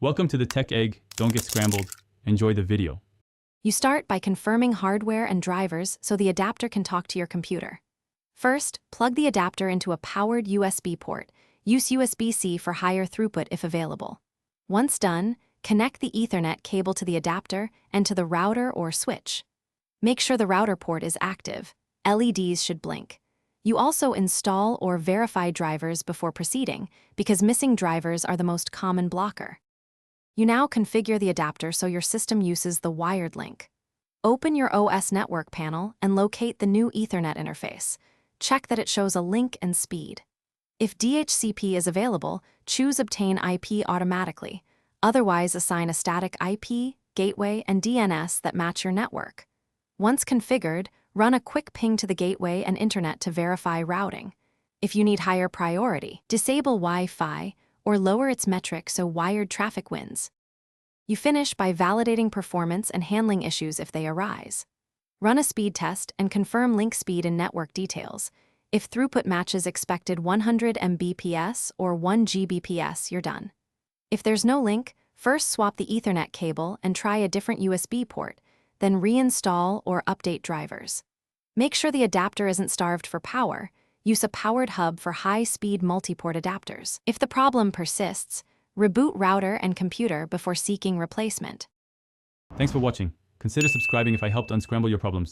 Welcome to the Tech Egg. Don't get scrambled. Enjoy the video. You start by confirming hardware and drivers so the adapter can talk to your computer. First, plug the adapter into a powered USB port. Use USB-C for higher throughput if available. Once done, connect the Ethernet cable to the adapter and to the router or switch. Make sure the router port is active. LEDs should blink. You also install or verify drivers before proceeding, because missing drivers are the most common blocker. You now configure the adapter so your system uses the wired link. Open your OS network panel and locate the new Ethernet interface. Check that it shows a link and speed. If DHCP is available, choose Obtain IP automatically. Otherwise, assign a static IP, gateway, and DNS that match your network. Once configured, run a quick ping to the gateway and internet to verify routing. If you need higher priority, disable Wi-Fi or lower its metric so wired traffic wins. You finish by validating performance and handling issues if they arise. Run a speed test and confirm link speed and network details. If throughput matches expected 100 Mbps or 1 Gbps, you're done. If there's no link, first swap the Ethernet cable and try a different USB port, then reinstall or update drivers. Make sure the adapter isn't starved for power. Use a powered hub for high-speed multi-port adapters. If the problem persists, reboot router and computer before seeking replacement. Thanks for watching. Consider subscribing if I helped unscramble your problems.